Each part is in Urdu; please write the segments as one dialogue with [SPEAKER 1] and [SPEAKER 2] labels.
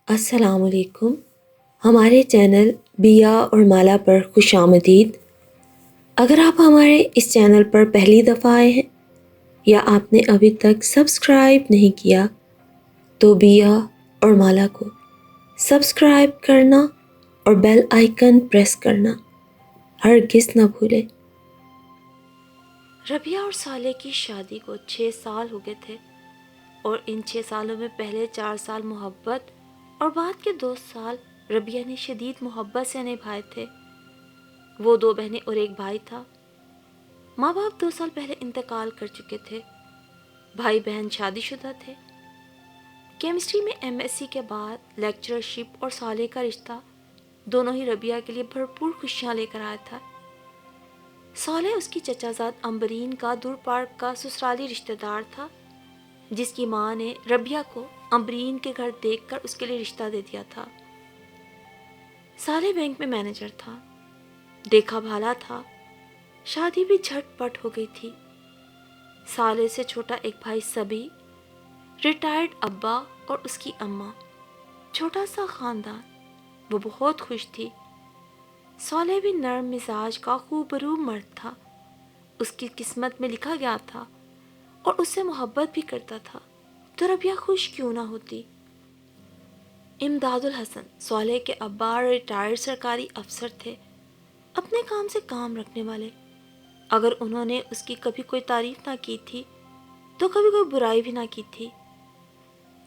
[SPEAKER 1] السلام علیکم. ہمارے چینل بیا اور مالا پر خوش آمدید. اگر آپ ہمارے اس چینل پر پہلی دفعہ آئے ہیں یا آپ نے ابھی تک سبسکرائب نہیں کیا تو بیا اور مالا کو سبسکرائب کرنا اور بیل آئیکن پریس کرنا ہرگز نہ بھولیں. ربیہ اور صالح کی شادی کو 6 سال ہو گئے تھے اور ان 6 سالوں میں پہلے 4 سال محبت اور بعد کے 2 سال ربیہ نے شدید محبت سے نبھائے تھے. وہ 2 بہنیں اور ایک بھائی تھا. ماں باپ 2 سال پہلے انتقال کر چکے تھے. بھائی بہن شادی شدہ تھے. کیمسٹری میں MSc کے بعد لیکچررشپ اور صالح کا رشتہ دونوں ہی ربیہ کے لیے بھرپور خوشیاں لے کر آیا تھا. صالح اس کی چچا زاد امبرین کا دور پار کا سسرالی رشتہ دار تھا جس کی ماں نے ربیہ کو امبرین کے گھر دیکھ کر اس کے لیے رشتہ دے دیا تھا. صالح بینک میں مینیجر تھا. دیکھا بھالا تھا. شادی بھی جھٹ پٹ ہو گئی تھی. صالح سے چھوٹا ایک بھائی سبی، ریٹائرڈ ابا اور اس کی اماں. چھوٹا سا خاندان. وہ بہت خوش تھی. صالح بھی نرم مزاج کا خوبرو مرد تھا. اس کی قسمت میں لکھا گیا تھا اور اس سے محبت بھی کرتا تھا تو ربیہ خوش کیوں نہ ہوتی. امداد الحسن صالح کے ابا ریٹائرڈ سرکاری افسر تھے، اپنے کام سے کام رکھنے والے. اگر انہوں نے اس کی کبھی کوئی تعریف نہ کی تھی تو کبھی کوئی برائی بھی نہ کی تھی.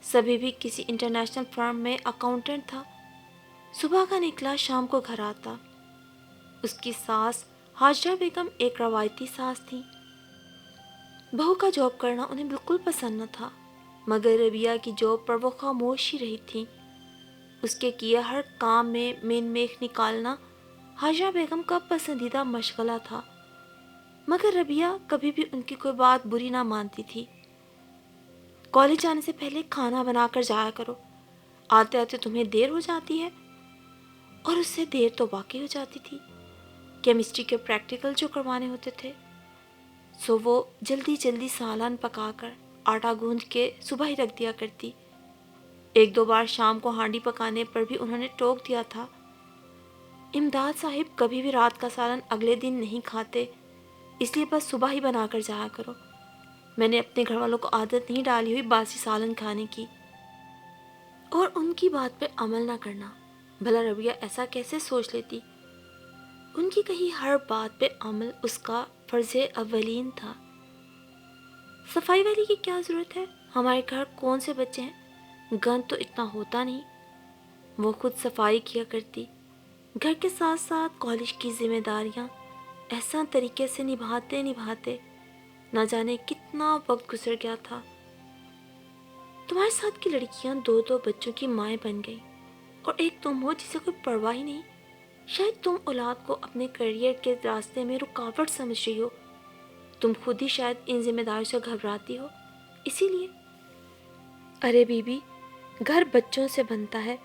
[SPEAKER 1] سبھی بھی کسی انٹرنیشنل فرم میں اکاؤنٹنٹ تھا. صبح کا نکلا شام کو گھر آتا. اس کی ساس حاجرہ بیگم ایک روایتی ساس تھی. بہو کا جاب کرنا انہیں بالکل پسند نہ تھا مگر ربیہ کی جاب پر وہ خاموش ہی رہی تھی. اس کے کیے ہر کام میں مین میخ نکالنا حاجرہ بیگم کا پسندیدہ مشغلہ تھا مگر ربیہ کبھی بھی ان کی کوئی بات بری نہ مانتی تھی. کالج جانے سے پہلے کھانا بنا کر جایا کرو، آتے آتے تمہیں دیر ہو جاتی ہے. اور اس سے دیر تو واقعی ہو جاتی تھی. کیمسٹری کے پریکٹیکل جو کروانے ہوتے تھے سو وہ جلدی جلدی سالن پکا کر آٹا گوندھ کے صبح ہی رکھ دیا کرتی. 1-2 بار شام کو ہانڈی پکانے پر بھی انہوں نے ٹوک دیا تھا. امداد صاحب کبھی بھی رات کا سالن اگلے دن نہیں کھاتے، اس لیے بس صبح ہی بنا کر جایا کرو. میں نے اپنے گھر والوں کو عادت نہیں ڈالی ہوئی باسی سالن کھانے کی. اور ان کی بات پہ عمل نہ کرنا. بھلا ربیہ ایسا کیسے سوچ لیتی؟ ان کی کہی ہر بات پہ عمل اس کا فرض اولین تھا. صفائی والی کی کیا ضرورت ہے؟ ہمارے گھر کون سے بچے ہیں، گند تو اتنا ہوتا نہیں. وہ خود صفائی کیا کرتی. گھر کے ساتھ ساتھ کالج کی ذمہ داریاں احسن طریقے سے نبھاتے نہ جانے کتنا وقت گزر گیا تھا. تمہارے ساتھ کی لڑکیاں 2 بچوں کی مائیں بن گئیں اور ایک تم ہو جسے کوئی پرواہ ہی نہیں. شاید تم اولاد کو اپنے کیریئر کے راستے میں رکاوٹ سمجھ رہی ہو. تم خود ہی شاید ان ذمہ داریوں سے گھبراتی ہو، اسی لیے. ارے بی بی، گھر بچوں سے بنتا ہے،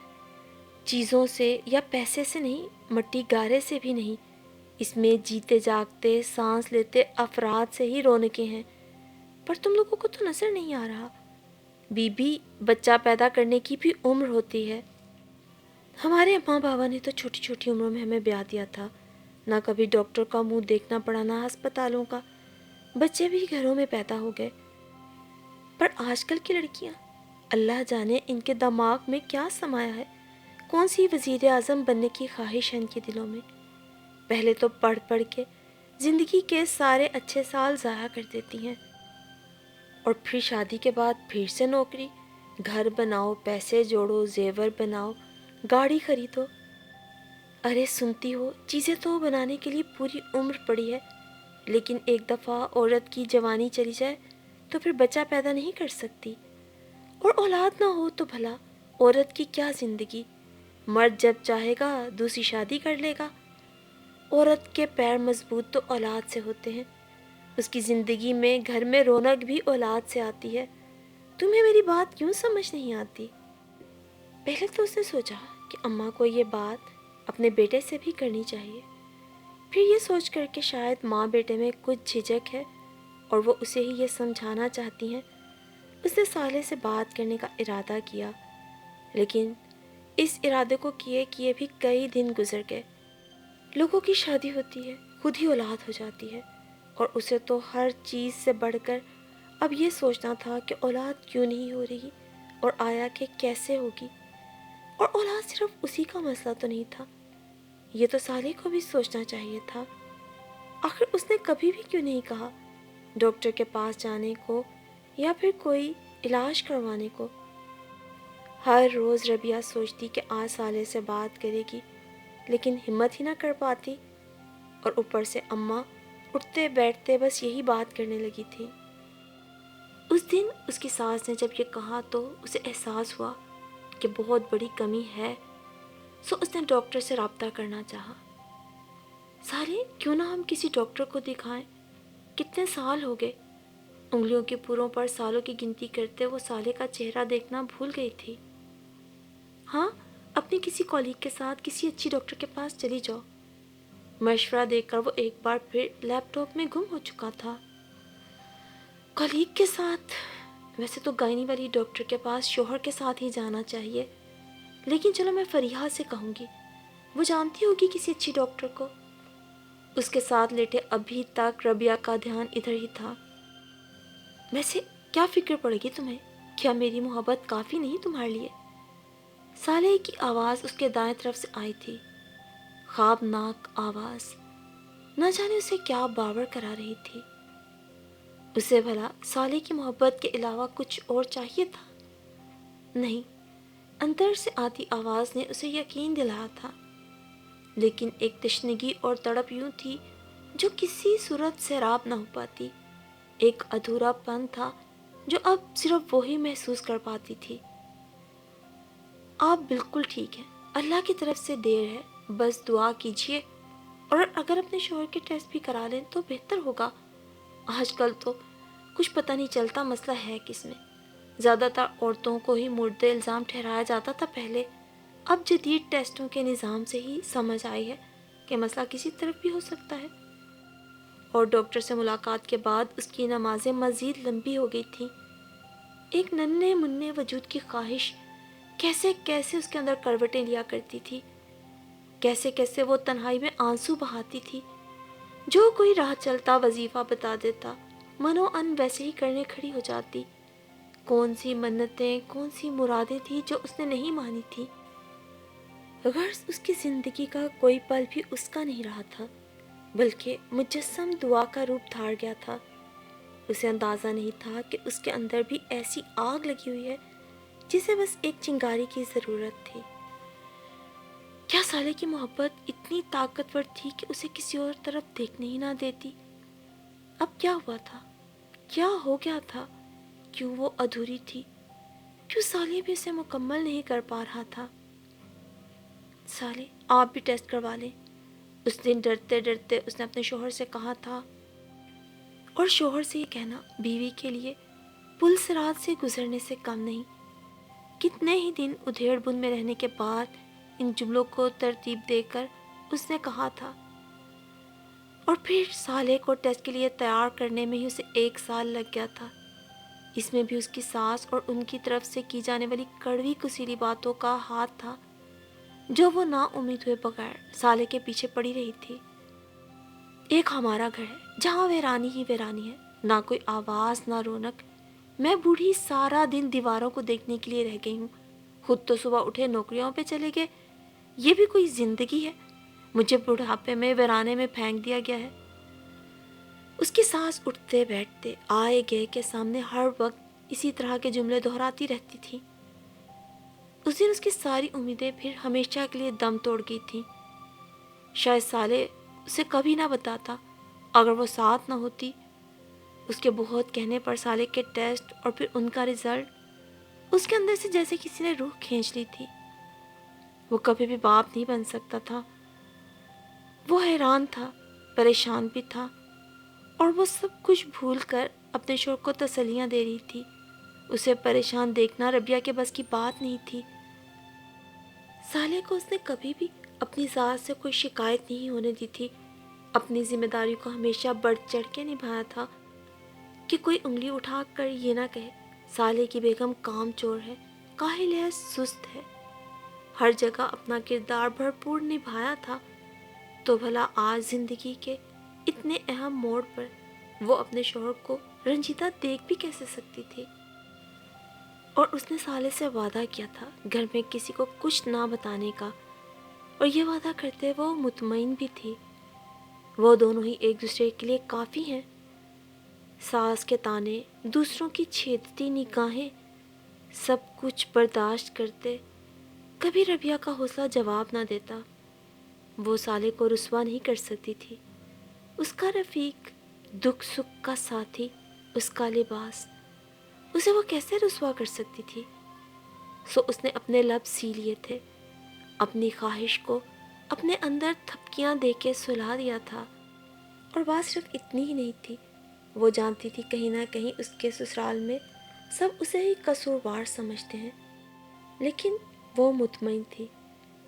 [SPEAKER 1] چیزوں سے یا پیسے سے نہیں، مٹی گارے سے بھی نہیں. اس میں جیتے جاگتے سانس لیتے افراد سے ہی رونقیں ہیں. پر تم لوگوں کو تو نظر نہیں آ رہا بی بی، بچہ پیدا کرنے کی بھی عمر ہوتی ہے. ہمارے ماں بابا نے تو چھوٹی چھوٹی عمروں میں ہمیں بیاہ دیا تھا. نہ کبھی ڈاکٹر کا منہ دیکھنا پڑا نہ ہسپتالوں کا. بچے بھی گھروں میں پیدا ہو گئے. پر آج کل کی لڑکیاں، اللہ جانے ان کے دماغ میں کیا سمایا ہے. کون سی وزیر اعظم بننے کی خواہش ہے ان کے دلوں میں. پہلے تو پڑھ پڑھ کے زندگی کے سارے اچھے سال ضائع کر دیتی ہیں اور پھر شادی کے بعد پھر سے نوکری، گھر بناؤ، پیسے جوڑو، زیور بناؤ، گاڑی خریدو. ارے سنتی ہو، چیزیں تو بنانے کے لیے پوری عمر پڑی ہے، لیکن ایک دفعہ عورت کی جوانی چلی جائے تو پھر بچہ پیدا نہیں کر سکتی. اور اولاد نہ ہو تو بھلا عورت کی کیا زندگی. مرد جب چاہے گا دوسری شادی کر لے گا. عورت کے پیر مضبوط تو اولاد سے ہوتے ہیں. اس کی زندگی میں گھر میں رونق بھی اولاد سے آتی ہے. تمہیں میری بات کیوں سمجھ نہیں آتی؟ پہلے تو اس نے سوچا کہ اماں کو یہ بات اپنے بیٹے سے بھی کرنی چاہیے. پھر یہ سوچ کر کہ شاید ماں بیٹے میں کچھ جھجک ہے اور وہ اسے ہی یہ سمجھانا چاہتی ہیں، اس نے صالح سے بات کرنے کا ارادہ کیا. لیکن اس ارادے کو کیے کیے بھی کئی دن گزر گئے۔ لوگوں کی شادی ہوتی ہے، خود ہی اولاد ہو جاتی ہے، اور اسے تو ہر چیز سے بڑھ کر اب یہ سوچنا تھا کہ اولاد کیوں نہیں ہو رہی اور آیا کہ کیسے ہوگی۔ اور اولاد صرف اسی کا مسئلہ تو نہیں تھا، یہ تو صالح کو بھی سوچنا چاہیے تھا۔ آخر اس نے کبھی بھی کیوں نہیں کہا ڈاکٹر کے پاس جانے کو یا پھر کوئی علاج کروانے کو۔ ہر روز ربیہ سوچتی کہ آج صالح سے بات کرے گی، لیکن ہمت ہی نہ کر پاتی، اور اوپر سے اماں اٹھتے بیٹھتے بس یہی بات کرنے لگی تھی۔ اس دن اس کی ساس نے جب یہ کہا تو اسے احساس ہوا کہ بہت بڑی کمی ہے، سو اس نے ڈاکٹر سے رابطہ کرنا چاہا۔ صالح کیوں نہ ہم کسی ڈاکٹر کو دکھائیں، کتنے سال ہو گئے۔ انگلیوں کے پوروں پر سالوں کی گنتی کرتے وہ صالح کا چہرہ دیکھنا بھول گئی تھی۔ ہاں، اپنی کسی کالیگ کے ساتھ کسی اچھی ڈاکٹر کے پاس چلی جاؤ۔ مشورہ دے کر وہ ایک بار پھر لیپ ٹاپ میں گم ہو چکا تھا۔ کالیگ کے ساتھ؟ ویسے تو گائنی والی ڈاکٹر کے پاس شوہر کے ساتھ ہی جانا چاہیے، لیکن چلو میں فریحہ سے کہوں گی، وہ جانتی ہوگی کسی اچھی ڈاکٹر کو۔ اس کے ساتھ لیٹے ابھی تک ربیہ کا دھیان ادھر ہی تھا۔ ویسے کیا فکر پڑے گی تمہیں؟ کیا میری محبت کافی نہیں تمہارے لیے؟ صالح کی آواز اس کے دائیں طرف سے آئی تھی، خوابناک آواز، نہ جانے اسے کیا باور کرا رہی تھی۔ اسے بھلا صالح کی محبت کے علاوہ کچھ اور چاہیے تھا؟ نہیں، اندر سے آتی آواز نے اسے یقین دلایا تھا، لیکن ایک تشنگی اور تڑپ یوں تھی جو کسی صورت سیراب نہ ہو پاتی۔ ایک ادھورا پن تھا جو اب صرف وہی محسوس کر پاتی تھی۔ آپ بالکل ٹھیک ہیں، اللہ کی طرف سے دیر ہے، بس دعا کیجیے، اور اگر اپنے شوہر کے ٹیسٹ بھی کرا لیں تو بہتر ہوگا۔ آج کل تو کچھ پتہ نہیں چلتا مسئلہ ہے کس میں۔ زیادہ تر عورتوں کو ہی مرد الزام ٹھہرایا جاتا تھا پہلے، اب جدید ٹیسٹوں کے نظام سے ہی سمجھ آئی ہے کہ مسئلہ کسی طرف بھی ہو سکتا ہے۔ اور ڈاکٹر سے ملاقات کے بعد اس کی نمازیں مزید لمبی ہو گئی تھیں۔ ایک ننھے منھے وجود کی خواہش کیسے کیسے اس کے اندر کروٹیں لیا کرتی تھی، کیسے کیسے وہ تنہائی میں آنسو بہاتی تھی۔ جو کوئی راہ چلتا وظیفہ بتا دیتا، منو ان ویسے ہی کرنے کھڑی ہو جاتی۔ کون سی منتیں، کون سی مرادیں تھیں جو اس نے نہیں مانی تھی۔ غرض اس کی زندگی کا کوئی پل بھی اس کا نہیں رہا تھا، بلکہ مجسم دعا کا روپ دھار گیا تھا۔ اسے اندازہ نہیں تھا کہ اس کے اندر بھی ایسی آگ لگی ہوئی ہے جسے بس ایک چنگاری کی ضرورت تھی۔ کیا صالح کی محبت اتنی طاقتور تھی کہ اسے کسی اور طرف دیکھنے ہی نہ دیتی؟ اب کیا ہوا تھا؟ کیا ہو گیا تھا؟ کیوں وہ ادھوری تھی؟ کیوں صالح بھی اسے مکمل نہیں کر پا رہا تھا؟ صالح، آپ بھی ٹیسٹ کروا لیں، اس دن ڈرتے ڈرتے اس نے اپنے شوہر سے کہا تھا، اور شوہر سے یہ کہنا بیوی کے لیے پل صراط سے گزرنے سے کم نہیں۔ کتنے ہی دن ادھیڑ بن میں رہنے کے بعد ان جملوں کو ترتیب دے کر اس نے کہا تھا، اور پھر صالح کو ٹیسٹ کے لیے تیار کرنے میں ہی اسے 1 سال لگ گیا تھا۔ اس میں بھی اس کی ساس اور ان کی طرف سے کی جانے والی کڑوی کسیلی باتوں کا ہاتھ تھا، جو وہ نا امید ہوئے بغیر صالح کے پیچھے پڑی رہی تھی۔ ایک ہمارا گھر ہے جہاں ویرانی ہی ویرانی ہے، نہ کوئی آواز نہ رونق۔ میں بوڑھی سارا دن دیواروں کو دیکھنے کے لیے رہ گئی ہوں، خود تو صبح اٹھے نوکریوں پہ چلے گئے، یہ بھی کوئی زندگی ہے؟ مجھے بڑھاپے میں ویرانے میں پھینک دیا گیا ہے۔ اس کی سانس اٹھتے بیٹھتے آئے گئے کے سامنے ہر وقت اسی طرح کے جملے دہراتی رہتی تھی۔ اس دن اس کی ساری امیدیں پھر ہمیشہ کے لیے دم توڑ گئی تھیں۔ شاید صالح اسے کبھی نہ بتاتا، اگر وہ ساتھ نہ ہوتی۔ اس کے بہت کہنے پر صالح کے ٹیسٹ اور پھر ان کا رزلٹ اس کے اندر سے جیسے کسی نے روح کھینچ لی تھی۔ وہ کبھی بھی باپ نہیں بن سکتا تھا۔ وہ حیران تھا، پریشان بھی تھا، اور وہ سب کچھ بھول کر اپنے شوہر کو تسلیاں دے رہی تھی۔ اسے پریشان دیکھنا ربیہ کے بس کی بات نہیں تھی۔ صالح کو اس نے کبھی بھی اپنی ذات سے کوئی شکایت نہیں ہونے دی تھی، اپنی ذمہ داری کو ہمیشہ بڑھ چڑھ کے نبھایا تھا کہ کوئی انگلی اٹھا کر یہ نہ کہے صالح کی بیگم کام چور ہے، کاہل ہے، سست ہے۔ ہر جگہ اپنا کردار بھرپور نبھایا تھا، تو بھلا آج زندگی کے اتنے اہم موڑ پر وہ اپنے شوہر کو رنجیدہ دیکھ بھی کیسے سکتی تھی؟ اور اس نے سالے سے وعدہ کیا تھا گھر میں کسی کو کچھ نہ بتانے کا، اور یہ وعدہ کرتے وہ مطمئن بھی تھی وہ دونوں ہی ایک دوسرے کے لیے کافی ہیں۔ ساس کے تانے، دوسروں کی چھیدتی نگاہیں، سب کچھ برداشت کرتے کبھی ربیہ کا حوصلہ جواب نہ دیتا۔ وہ سالے کو رسوا نہیں کر سکتی تھی، اس کا رفیق، دکھ سکھ کا ساتھی، اس کا لباس، اسے وہ کیسے رسوا کر سکتی تھی؟ سو اس نے اپنے لب سی لیے تھے، اپنی خواہش کو اپنے اندر تھپکیاں دے کے سلا دیا تھا۔ اور بات صرف اتنی ہی نہیں تھی، وہ جانتی تھی کہیں نہ کہیں اس کے سسرال میں سب اسے ہی قصوروار سمجھتے ہیں، لیکن وہ مطمئن تھی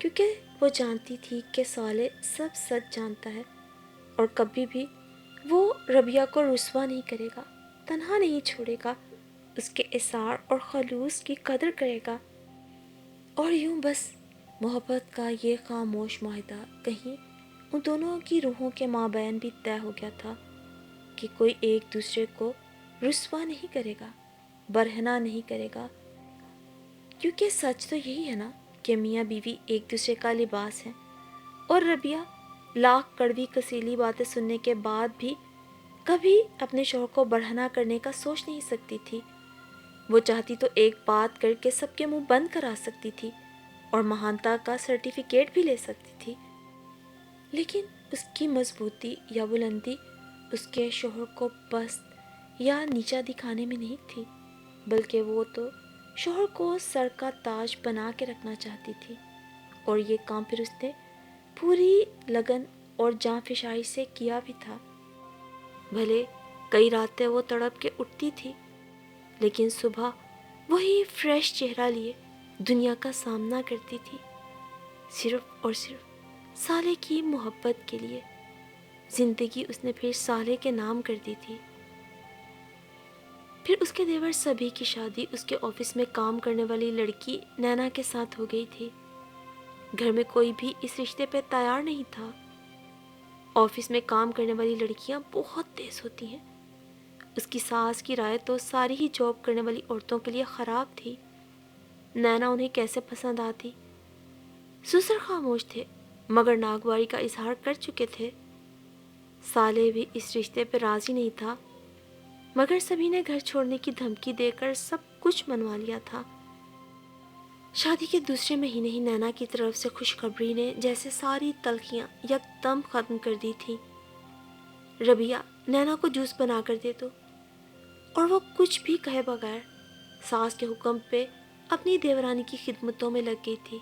[SPEAKER 1] کیونکہ وہ جانتی تھی کہ سالے سب سچ جانتا ہے، اور کبھی بھی وہ ربیہ کو رسوا نہیں کرے گا، تنہا نہیں چھوڑے گا، اس کے اثار اور خلوص کی قدر کرے گا۔ اور یوں بس محبت کا یہ خاموش معاہدہ کہیں ان دونوں کی روحوں کے مابین بھی طے ہو گیا تھا کہ کوئی ایک دوسرے کو رسوا نہیں کرے گا، برہنہ نہیں کرے گا، کیونکہ سچ تو یہی ہے نا کہ میاں بیوی ایک دوسرے کا لباس ہے۔ اور ربیہ لاکھ کڑوی کسیلی باتیں سننے کے بعد بھی کبھی اپنے شوہر کو برہنہ کرنے کا سوچ نہیں سکتی تھی۔ وہ چاہتی تو ایک بات کر کے سب کے منہ بند کرا سکتی تھی اور مہانتا کا سرٹیفکیٹ بھی لے سکتی تھی، لیکن اس کی مضبوطی یا بلندی اس کے شوہر کو پست یا نیچا دکھانے میں نہیں تھی، بلکہ وہ تو شوہر کو سر کا تاج بنا کے رکھنا چاہتی تھی، اور یہ کام پھر اس نے پوری لگن اور جاں فشاری سے کیا بھی تھا۔ بھلے کئی راتیں وہ تڑپ کے اٹھتی تھی، لیکن صبح وہی فریش چہرہ لیے دنیا کا سامنا کرتی تھی، صرف اور صرف سالے کی محبت کے لیے۔ زندگی اس نے پھر سالے کے نام کر دی تھی۔ پھر اس کے دیور سبھی کی شادی اس کے آفس میں کام کرنے والی لڑکی نینا کے ساتھ ہو گئی تھی۔ گھر میں کوئی بھی اس رشتے پہ تیار نہیں تھا۔ آفس میں کام کرنے والی لڑکیاں بہت تیز ہوتی ہیں، اس کی ساس کی رائے تو ساری ہی جاب کرنے والی عورتوں کے لیے خراب تھی۔ نینا انہیں کیسے پسند آتی؟ سسر خاموش تھے مگر ناگواری کا اظہار کر چکے تھے۔ سالے بھی اس رشتے پہ راضی نہیں تھا، مگر سبھی نے گھر چھوڑنے کی دھمکی دے کر سب کچھ منوا لیا تھا۔ شادی کے دوسرے مہینے ہی نینا کی طرف سے خوشخبری نے جیسے ساری تلخیاں یکدم ختم کر دی تھی۔ ربیہ، نینا کو جوس بنا کر دے دو۔ اور وہ کچھ بھی کہے بغیر ساس کے حکم پہ اپنی دیورانی کی خدمتوں میں لگ گئی تھی۔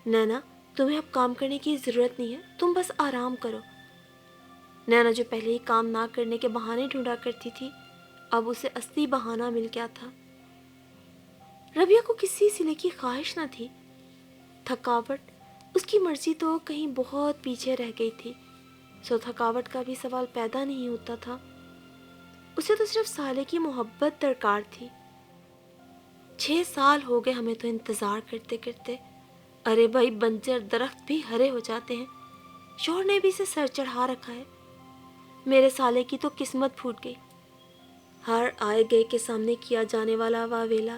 [SPEAKER 1] نینا، تمہیں اب کام کرنے کی ضرورت نہیں ہے، تم بس آرام کرو۔ نینا جو پہلے ہی کام نہ کرنے کے بہانے ڈھونڈا کرتی تھی، اب اسے اصلی بہانہ مل گیا تھا۔ ربیہ کو کسی صلے کی خواہش نہ تھی، تھکاوٹ اس کی مرضی تو کہیں بہت پیچھے رہ گئی تھی، سو تھکاوٹ کا بھی سوال پیدا نہیں ہوتا تھا۔ اسے تو صرف سالے کی محبت درکار تھی۔ 6 سال ہو گئے ہمیں تو انتظار کرتے کرتے۔ ارے بھائی، بنجر درخت بھی ہرے ہو جاتے ہیں، شوہر نے بھی اسے سر چڑھا رکھا ہے۔ میرے سالے کی تو قسمت پھوٹ گئی۔ ہر آئے گئے کے سامنے کیا جانے والا واویلا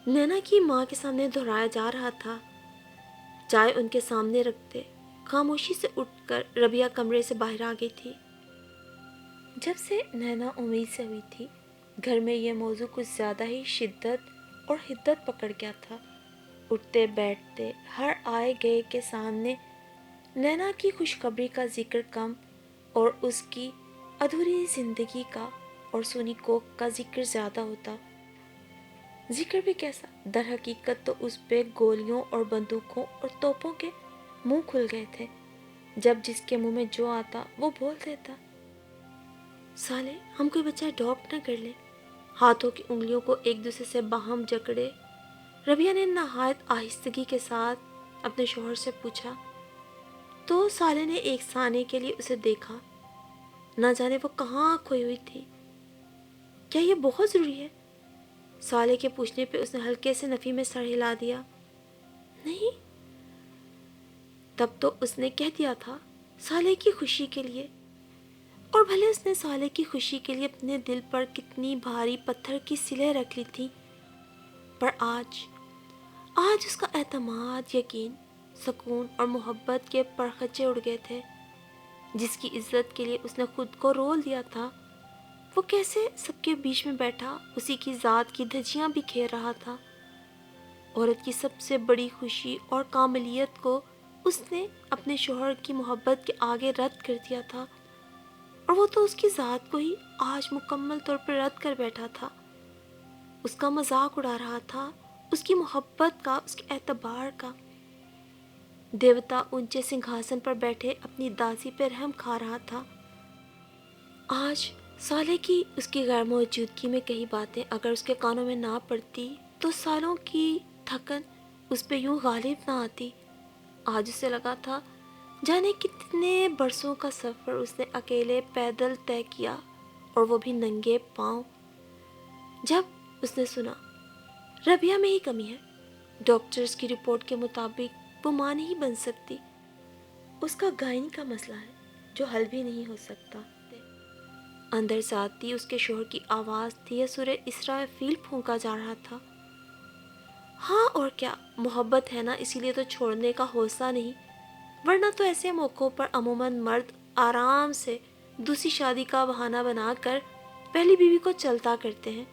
[SPEAKER 1] نینا کی ماں کے سامنے دہرایا جا رہا تھا۔ چائے ان کے سامنے رکھتے خاموشی سے اٹھ کر ربیہ کمرے سے باہر آ گئی تھی۔ جب سے نینا امید سے ہوئی تھی، گھر میں یہ موضوع کچھ زیادہ ہی شدت اور حدت پکڑ گیا تھا۔ اٹھتے بیٹھتے ہر آئے گئے کے سامنے نینا کی خوشخبری کا ذکر کم اور اس کی ادھوری زندگی کا اور سونی کوک کا ذکر زیادہ ہوتا۔ ذکر بھی کیسا، در حقیقت تو اس پہ گولیوں اور بندوقوں اور توپوں کے منہ کھل گئے تھے۔ جب جس کے منہ میں جو آتا وہ بول دیتا۔ سالے، ہم کوئی بچہ اڈاپٹ نہ کر لیں؟ ہاتھوں کی انگلیوں کو ایک دوسرے سے باہم جکڑے ربیہ نے نہایت آہستگی کے ساتھ اپنے شوہر سے پوچھا، تو سالے نے ایک ثانیے کے لیے اسے دیکھا، نہ جانے وہ کہاں کھوئی ہوئی تھی۔ کیا یہ بہت ضروری ہے؟ سالے کے پوچھنے پہ اس نے ہلکے سے نفی میں سر ہلا دیا۔ نہیں، تب تو اس نے کہہ دیا تھا سالے کی خوشی کے لیے، اور بھلے اس نے سالے کی خوشی کے لیے اپنے دل پر کتنی بھاری پتھر کی سلیں رکھ لی تھی، پر آج اس کا اعتماد، یقین، سکون اور محبت کے پرخچے اڑ گئے تھے۔ جس کی عزت کے لیے اس نے خود کو رول دیا تھا، وہ کیسے سب کے بیچ میں بیٹھا اسی کی ذات کی دھجیاں بھی کھیر رہا تھا۔ عورت کی سب سے بڑی خوشی اور کاملیت کو اس نے اپنے شوہر کی محبت کے آگے رد کر دیا تھا، اور وہ تو اس کی ذات کو ہی آج مکمل طور پر رد کر بیٹھا تھا۔ اس کا مذاق اڑا رہا تھا، اس کی محبت کا، اس کے اعتبار کا۔ دیوتا اونچے سنگھاسن پر بیٹھے اپنی داسی پہ رحم کھا رہا تھا۔ آج سالے کی اس کی غیر موجودگی میں کئی باتیں اگر اس کے کانوں میں نہ پڑتی تو سالوں کی تھکن اس پہ یوں غالب نہ آتی۔ آج اسے لگا تھا جانے کتنے برسوں کا سفر اس نے اکیلے پیدل طے کیا، اور وہ بھی ننگے پاؤں۔ جب اس نے سنا ربیہ میں ہی کمی ہے، ڈاکٹرز کی رپورٹ کے مطابق وہ ماں نہیں بن سکتی، اس کا گائن کا مسئلہ ہے جو حل بھی نہیں ہو سکتا، اندر سے آتی اس کے شوہر کی آواز تھی یا سورہ اسرافیل پھونکا جا رہا تھا۔ ہاں اور کیا، محبت ہے نا، اسی لیے تو چھوڑنے کا حوصلہ نہیں، ورنہ تو ایسے موقعوں پر عموماً مرد آرام سے دوسری شادی کا بہانہ بنا کر پہلی بیوی کو چلتا کرتے ہیں،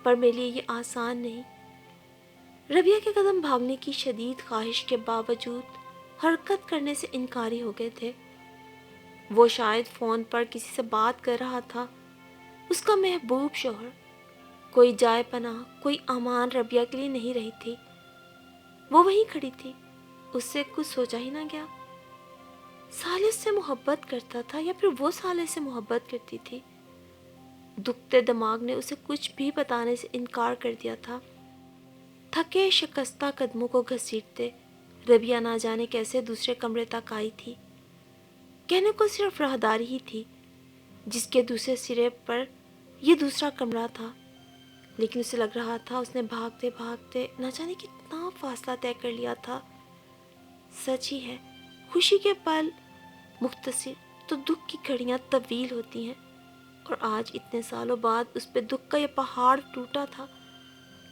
[SPEAKER 1] پر میرے لیے یہ آسان نہیں۔ ربیہ کے قدم بھاگنے کی شدید خواہش کے باوجود حرکت کرنے سے انکاری ہو گئے تھے۔ وہ شاید فون پر کسی سے بات کر رہا تھا، اس کا محبوب شوہر۔ کوئی جائے پناہ، کوئی امان ربیہ کے لیے نہیں رہی تھی۔ وہ وہیں کھڑی تھی، اس سے کچھ سوچا ہی نہ گیا۔ سالے سے محبت کرتا تھا یا پھر وہ سالے سے محبت کرتی تھی؟ دکھتے دماغ نے اسے کچھ بھی بتانے سے انکار کر دیا تھا۔ تھکے شکستہ قدموں کو گھسیٹتے ربیہ نہ جانے کیسے دوسرے کمرے تک آئی تھی۔ کہنے کو صرف راہداری ہی تھی جس کے دوسرے سرے پر یہ دوسرا کمرہ تھا، لیکن اسے لگ رہا تھا اس نے بھاگتے بھاگتے نہ جانے کتنا فاصلہ طے کر لیا تھا۔ سچ ہی ہے، خوشی کے پل مختصر تو دکھ کی گھڑیاں طویل ہوتی ہیں، اور آج اتنے سالوں بعد اس پہ دکھ کا یہ پہاڑ ٹوٹا تھا۔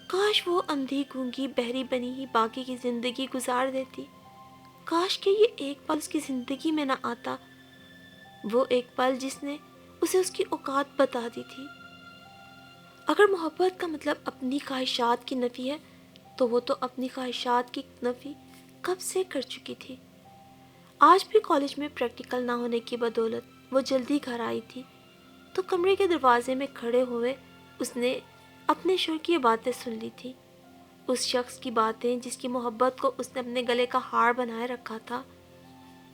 [SPEAKER 1] کاش وہ اندھی گونگی بہری بنی ہی باقی کی زندگی گزار دیتی، کاش کہ یہ ایک پل اس کی زندگی میں نہ آتا، وہ ایک پل جس نے اسے اس کی اوقات بتا دی تھی۔ اگر محبت کا مطلب اپنی خواہشات کی نفی ہے تو وہ تو اپنی خواہشات کی نفی کب سے کر چکی تھی۔ آج بھی کالج میں پریکٹیکل نہ ہونے کی بدولت وہ جلدی گھر آئی تھی تو کمرے کے دروازے میں کھڑے ہوئے اس نے اپنے شوہر کی یہ باتیں سن لی تھی، اس شخص کی باتیں جس کی محبت کو اس نے اپنے گلے کا ہار بنائے رکھا تھا،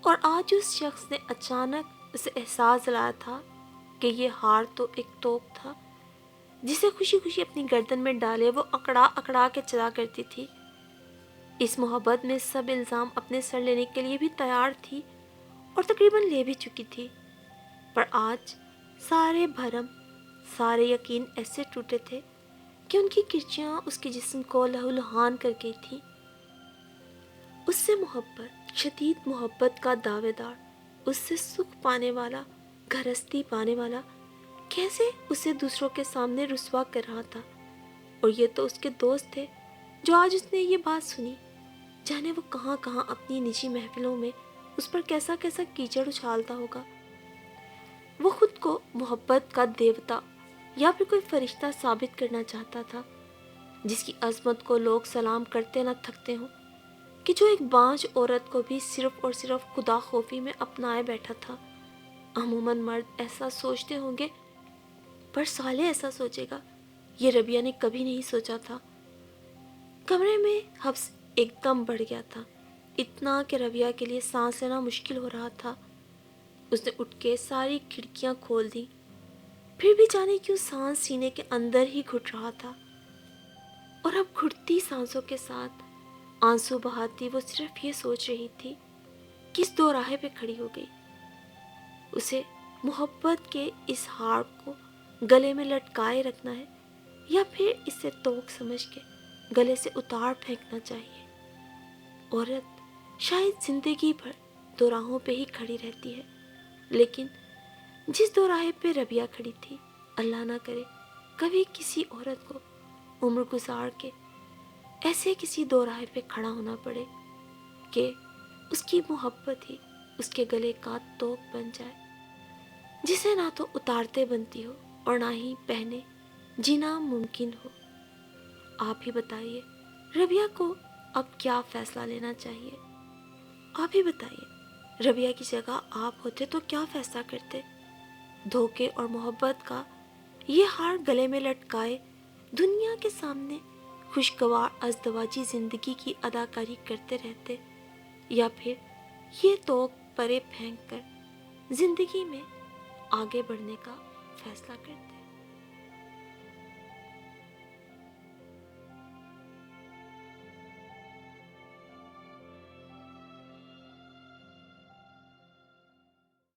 [SPEAKER 1] اور آج اس شخص نے اچانک اسے احساس دلایا تھا کہ یہ ہار تو ایک توپ تھا جسے خوشی خوشی اپنی گردن میں ڈالے وہ اکڑا اکڑا کے چلا کرتی تھی۔ اس محبت میں سب الزام اپنے سر لینے کے لیے بھی تیار تھی اور تقریباً لے بھی چکی تھی، پر آج سارے بھرم، سارے یقین ایسے ٹوٹے تھے کہ ان کی کرچیاں اس کے جسم کو لہولہان کر گئی تھی۔ اس سے محبت، شدید محبت کا دعوے دار، اس سے سکھ پانے والا، گھرستی پانے والا، کیسے اسے دوسروں کے سامنے رسوا کر رہا تھا، اور یہ تو اس کے دوست تھے جو آج اس نے یہ بات سنی، جانے وہ کہاں کہاں اپنی نجی محفلوں میں اس پر کیسا کیسا کیچڑ اچھالتا ہوگا۔ وہ خود کو محبت کا دیوتا یا پھر کوئی فرشتہ ثابت کرنا چاہتا تھا جس کی عظمت کو لوگ سلام کرتے نہ تھکتے ہوں، کہ جو ایک بانجھ عورت کو بھی صرف اور صرف خدا خوفی میں اپنائے بیٹھا تھا۔ عموماً مرد ایسا سوچتے ہوں گے، پر سالے ایسا سوچے گا، یہ ربیہ نے کبھی نہیں سوچا تھا۔ کمرے میں حبس ایک دم بڑھ گیا تھا، اتنا کہ ربیہ کے لیے سانس لینا مشکل ہو رہا تھا۔ اس نے اٹھ کے ساری کھڑکیاں کھول دیں، پھر بھی جانے کیوں سانس سینے کے اندر ہی گھٹ رہا تھا، اور اب گھٹتی سانسوں کے ساتھ آنسو بہاتی وہ صرف یہ سوچ رہی تھی کہ اس دو راہے پہ کھڑی ہو گئی، اسے محبت کے اس ہار کو گلے میں لٹکائے رکھنا ہے یا پھر اسے توق سمجھ کے گلے سے اتار پھینکنا چاہیے۔ عورت شاید زندگی بھر دو راہوں پہ ہی کھڑی رہتی ہے، لیکن جس دو راہے پہ ربیہ کھڑی تھی، اللہ نہ کرے کبھی کسی عورت کو عمر گزار کے ایسے کسی دو راہے پہ کھڑا ہونا پڑے کہ اس کی محبت ہی اس کے گلے کا توق بن جائے، جسے نہ تو اتارتے بنتی ہو اور نہ ہی پہنے جینا ممکن ہو۔ آپ ہی بتائیے ربیہ کو اب کیا فیصلہ لینا چاہیے؟ آپ ہی بتائیے ربیہ کی جگہ آپ ہوتے تو کیا فیصلہ کرتے؟ دھوکے اور محبت کا یہ ہار گلے میں لٹکائے دنیا کے سامنے خوشگوار ازدواجی زندگی کی اداکاری کرتے رہتے، یا پھر یہ توق پرے پھینک کر زندگی میں آگے بڑھنے کا فیصلہ کرتے؟